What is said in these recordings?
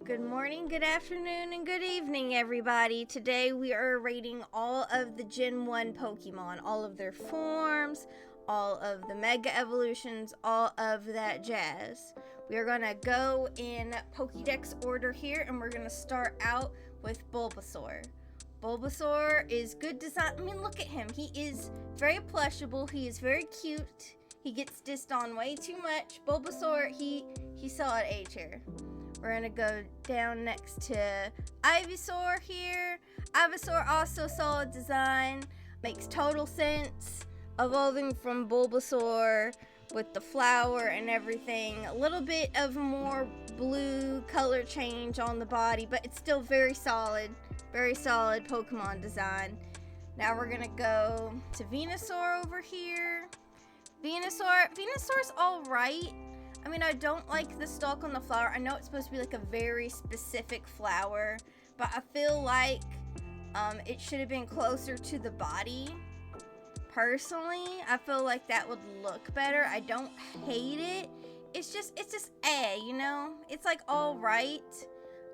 Good morning, good afternoon, and good evening, everybody. Today we are rating all of the Gen 1 Pokemon, all of their forms, all of the Mega Evolutions, all of that jazz. We are going to go in Pokédex order here, and we're going to start out with Bulbasaur. Bulbasaur is good design. I mean, look at him. He is very plushable. He is very cute. He gets dissed on way too much. Bulbasaur, he's solid A tier. We're gonna go down next to Ivysaur here. Ivysaur also solid design. Makes total sense. Evolving from Bulbasaur with the flower and everything. A little bit of more blue color change on the body, but it's still very solid Pokemon design. Now we're gonna go to Venusaur over here. Venusaur's alright. I mean, I don't like the stalk on the flower. I know it's supposed to be like a very specific flower, but I feel like it should have been closer to the body. Personally, I feel like that would look better. I don't hate it. It's just you know? It's like all right.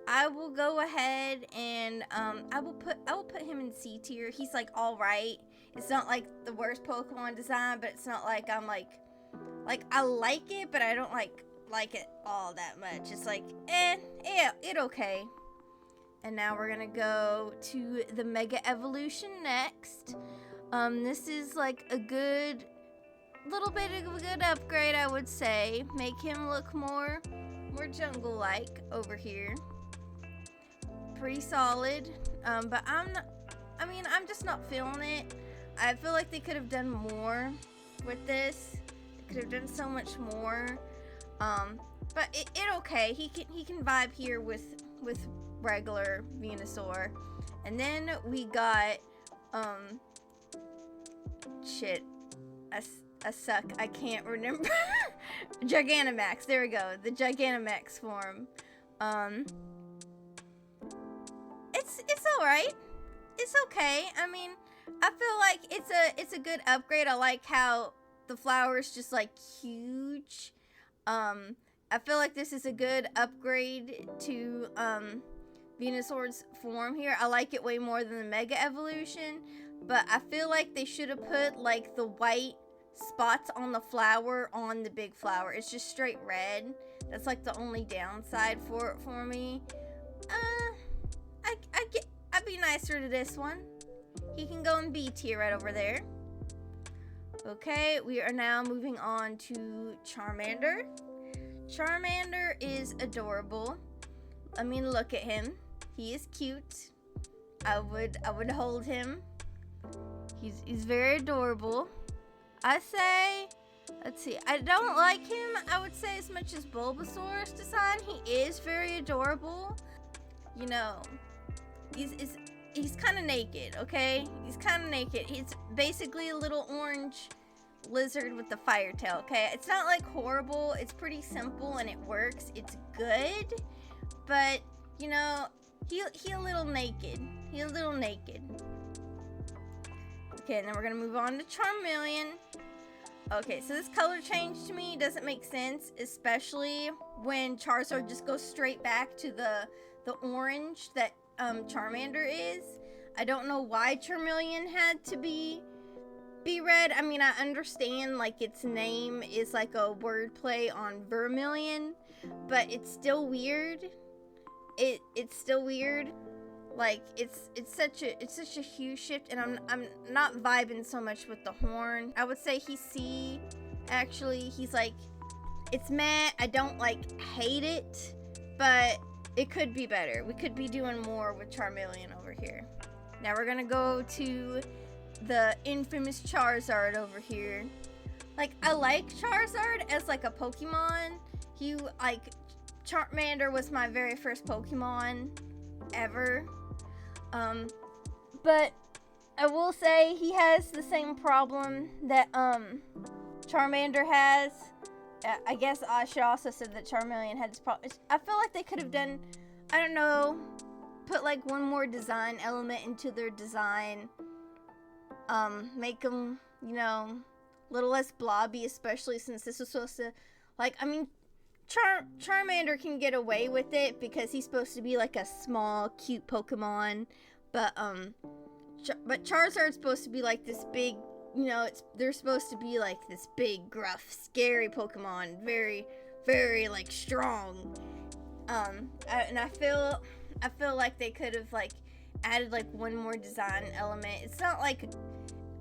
I will go ahead and I will put him in C tier. He's like all right. It's not like the worst Pokemon design, but it's not like I'm like I like it, but I don't like it all that much. It's like, it okay. And now we're gonna go to the Mega Evolution next. This is like a little bit of a good upgrade, I would say. Make him look more jungle-like over here. Pretty solid. But I'm just not feeling it. I feel like they could have done more with this. Could have done so much more, but it okay. He can vibe here with regular Venusaur. And then we got I suck, I can't remember. Gigantamax, there we go, the Gigantamax form. It's all right. It's okay. I mean, I feel like it's a good upgrade. I like how the flower is just like huge. I feel like this is a good upgrade to Venusaur's form here. I like it way more than the Mega Evolution, but I feel like they should have put like the white spots on the flower on the big flower. It's just straight red. That's like the only downside for me. I'd be nicer to this one. He can go in B tier right over there. Okay, we are now moving on to Charmander. Charmander is adorable. I mean, look at him. He is cute. I would hold him. He's very adorable. I say, let's see. I don't like him, I would say, as much as Bulbasaur's design. He is very adorable. You know, he's kind of naked, okay? He's kind of naked. He's basically a little orange lizard with the fire tail, okay? It's not like horrible. It's pretty simple and it works. It's good, but you know, he a little naked. He a little naked. Okay, and then we're gonna move on to Charmeleon. Okay, so this color change to me doesn't make sense, especially when Charizard just goes straight back to the orange that Charmander is. I don't know why Charmeleon had to be red. I mean, I understand like its name is like a wordplay on Vermilion, but it's still weird. It's still weird. Like it's such a huge shift, and I'm not vibing so much with the horn. I would say he's C. Actually, he's like, it's meh. I don't like hate it, but it could be better. We could be doing more with Charmeleon over here. Now we're gonna go to the infamous Charizard over here. Like, I like Charizard as like a Pokemon. Charmander was my very first Pokemon ever. But I will say he has the same problem that Charmander has. I guess I should also said that Charmeleon had this problem. I feel like they could have done, I don't know, put like one more design element into their design. Make them, you know, a little less blobby, especially since this was supposed to, like, I mean, Charmander can get away with it because he's supposed to be like a small, cute Pokemon, but Charizard's supposed to be like this big, you know, they're supposed to be like this big, gruff, scary Pokemon, very, very like strong. And I feel like they could have like added like one more design element. It's not like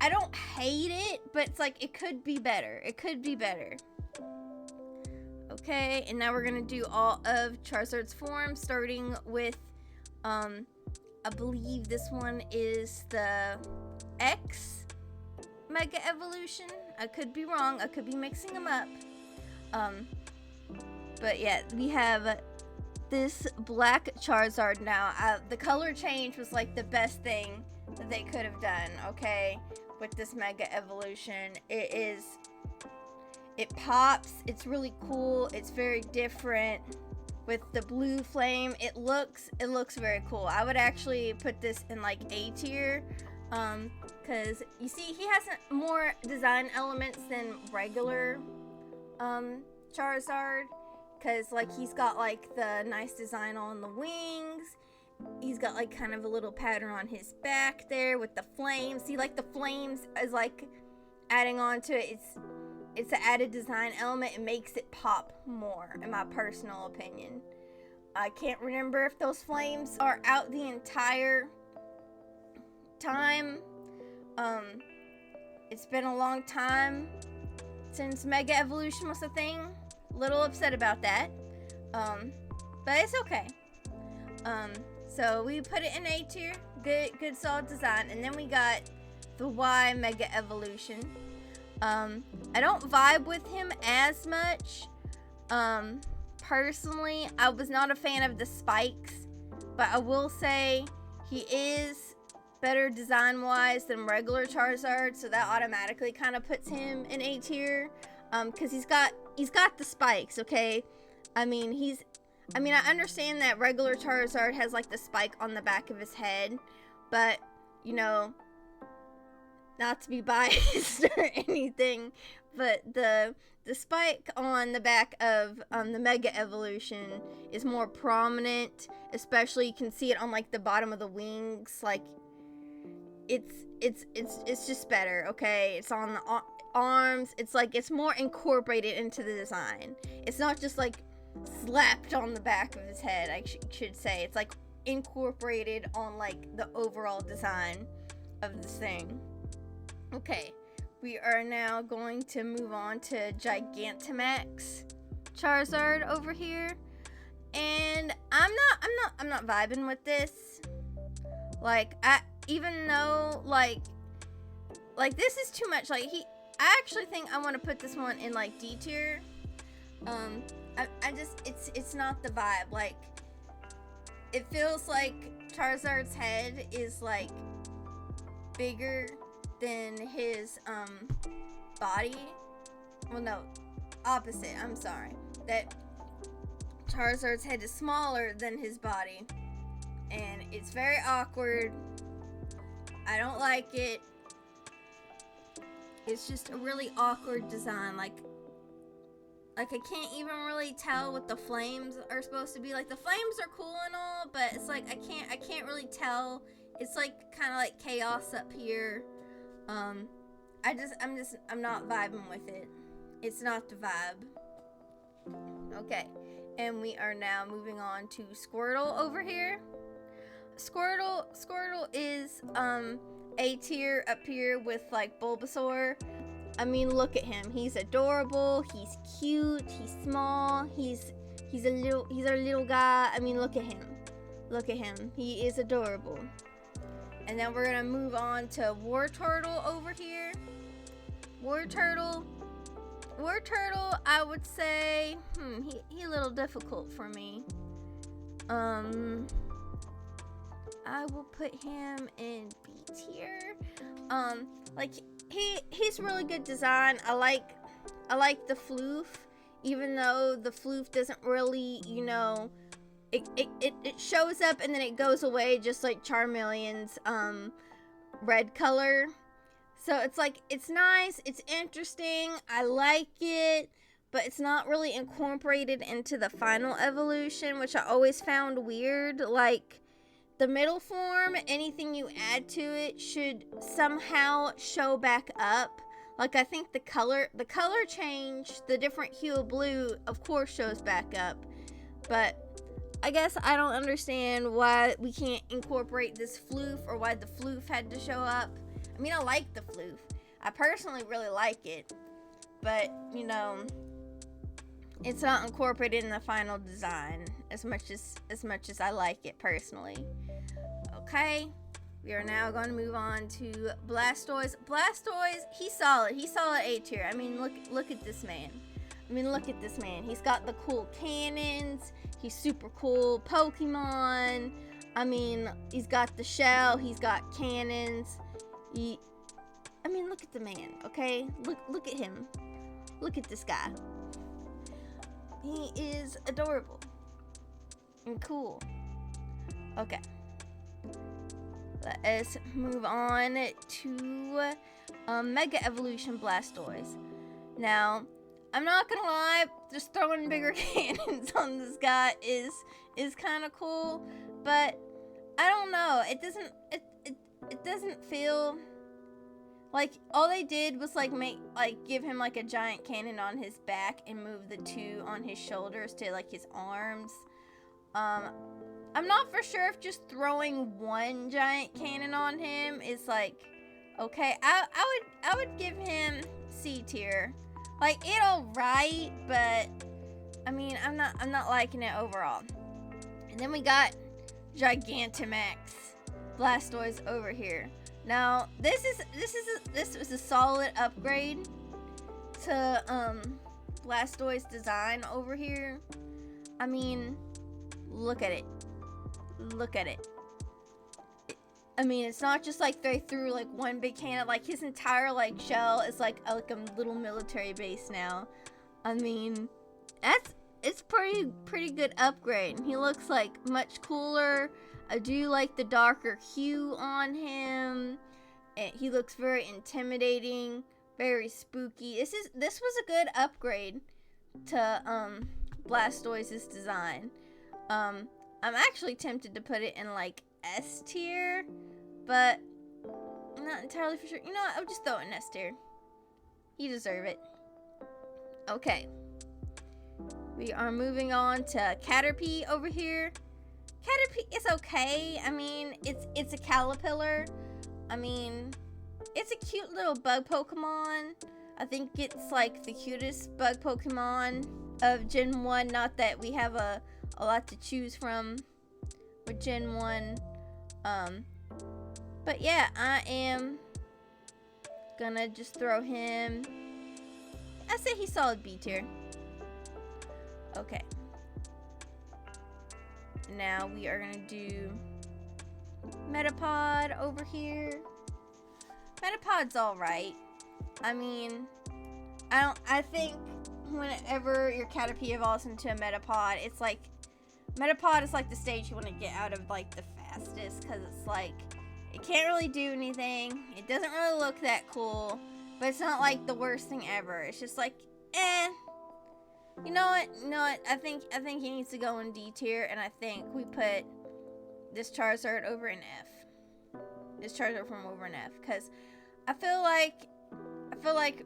I don't hate it, but it's like it could be better. It could be better. Okay, and now we're gonna do all of Charizard's forms, starting with I believe this one is the X Mega Evolution. I could be wrong. I could be mixing them up. But yeah, we have this black Charizard now. The color change was like the best thing that they could have done, okay, with this Mega Evolution. It pops. It's really cool. It's very different. With the blue flame, it looks very cool. I would actually put this in like A tier, because you see he has more design elements than regular Charizard, because like he's got like the nice design on the wings. He's got like kind of a little pattern on his back there with the flames. See, like the flames is like adding on to it. It's an added design element. It makes it pop more, in my personal opinion. I can't remember if those flames are out the entire time. It's been a long time since Mega Evolution was a thing. Little upset about that. But it's okay. So we put it in A tier. Good solid design. And then we got the Y Mega Evolution. I don't vibe with him as much. Personally, I was not a fan of the spikes, but I will say he is better design-wise than regular Charizard, so that automatically kind of puts him in A tier. Because he's got the spikes, okay? I understand that regular Charizard has like the spike on the back of his head, but you know, not to be biased or anything, but the spike on the back of the Mega Evolution is more prominent. Especially you can see it on like the bottom of the wings. Like it's just better, okay? It's on the arms. It's like it's more incorporated into the design. It's not just like slapped on the back of his head, I should say. It's like incorporated on like the overall design of this thing. Okay, we are now going to move on to Gigantamax Charizard over here, and I'm not vibing with this. Like, even though like this is too much. Like I actually think I want to put this one in like D tier. It's not the vibe. Like, it feels like Charizard's head is like bigger than his body. Well, no, opposite. I'm sorry. That Charizard's head is smaller than his body, and it's very awkward. I don't like it. It's just a really awkward design. Like I can't even really tell what the flames are supposed to be. Like, the flames are cool and all, but it's like I can't really tell. It's like kind of like chaos up here. I'm not vibing with it. It's not the vibe. Okay, and we are now moving on to Squirtle over here. Squirtle is A tier up here with like Bulbasaur. I mean, look at him. He's adorable. He's cute. He's small. He's a little guy. I mean, look at him. Look at him. He is adorable. And then we're gonna move on to Wartortle over here. Wartortle, I would say, he a little difficult for me. I will put him in B tier. Like, he's really good design. I like the floof, even though the floof doesn't really, you know, it shows up and then it goes away, just like Charmeleon's red color. So it's like, it's nice, it's interesting, I like it, but it's not really incorporated into the final evolution, which I always found weird. Like, the middle form, anything you add to it should somehow show back up. Like, I think the color change, the different hue of blue, of course, shows back up. But I guess I don't understand why we can't incorporate this floof, or why the floof had to show up. I mean, I like the floof. I personally really like it. But, you know, it's not incorporated in the final design as much as I like it personally. Okay, we are now going to move on to Blastoise. Blastoise, he's solid. He's solid A tier. I mean, look at this man. He's got the cool cannons. He's super cool Pokemon. I mean, he's got the shell. He's got cannons. I mean, look at the man, okay? Look at him. Look at this guy. He is adorable and cool. Okay. Let us move on to Mega Evolution Blastoise. Now, I'm not gonna lie, just throwing bigger cannons on this guy is kind of cool, but I don't know. It doesn't feel like all they did was give him like a giant cannon on his back and move the two on his shoulders to like his arms. I'm not for sure if just throwing one giant cannon on him is like okay. I would give him C tier. Like, it alright, but I mean, I'm not liking it overall. And then we got Gigantamax Blastoise over here. Now, this was a solid upgrade to Blastoise design over here. I mean, look at it. I mean, it's not just like they threw like one big cannon. Like, his entire like shell is like a little military base now. I mean, it's pretty good upgrade. He looks like much cooler. I do like the darker hue on him. And he looks very intimidating, very spooky. This was a good upgrade to Blastoise's design. I'm actually tempted to put it in like S tier, but I'm not entirely for sure. You know what? I'll just throw it in S tier. You deserve it. Okay. We are moving on to Caterpie over here. Caterpie is okay. I mean, it's a Caterpillar. I mean, it's a cute little bug Pokemon. I think it's like the cutest bug Pokemon of Gen 1. Not that we have a lot to choose from with Gen 1. But yeah, I am gonna just throw him. I say he's solid B tier. Okay. Now we are gonna do Metapod over here. Metapod's alright. I mean, I think whenever your Caterpie evolves into a Metapod, it's like Metapod is like the stage you want to get out of like the fastest, because it's like it can't really do anything. It doesn't really look that cool, but it's not like the worst thing ever. It's just like, eh. You know what? I think he needs to go in D tier, and I think we put this Charizard over in F. This Charizard from over in F, because I feel like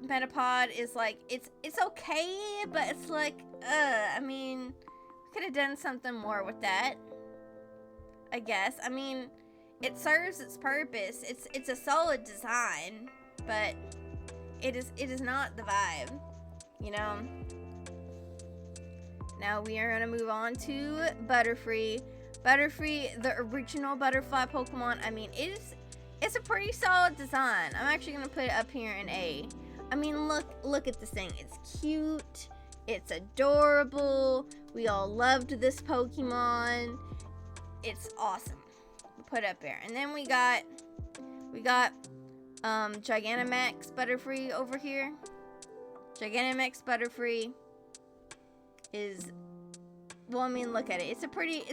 Metapod is like it's okay, but it's like I mean, we could have done something more with that. I guess. I mean, it serves its purpose. It's a solid design, but it is not the vibe, you know. Now we are gonna move on to Butterfree. Butterfree, the original butterfly Pokemon. I mean, it's a pretty solid design. I'm actually gonna put it up here in A. I mean, look at this thing. It's cute. It's adorable. We all loved this Pokemon. It's awesome. Put up there. And then we got Gigantamax Butterfree over here. Gigantamax Butterfree is, well, I mean, look at it. It's a pretty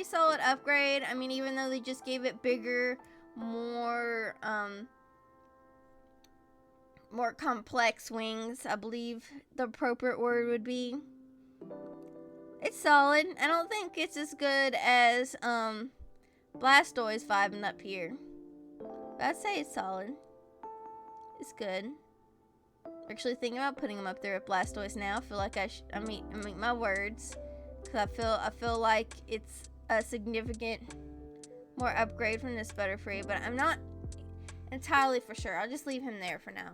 solid upgrade. I mean, even though they just gave it bigger, more more complex wings, I believe the appropriate word would be. It's solid. I don't think it's as good as Blastoise vibing up here, but I'd say it's solid. It's good. Actually thinking about putting him up there with Blastoise now. I feel like I mean my words, because I feel like it's a significant more upgrade from this Butterfree, but I'm not entirely for sure. I'll just leave him there for now.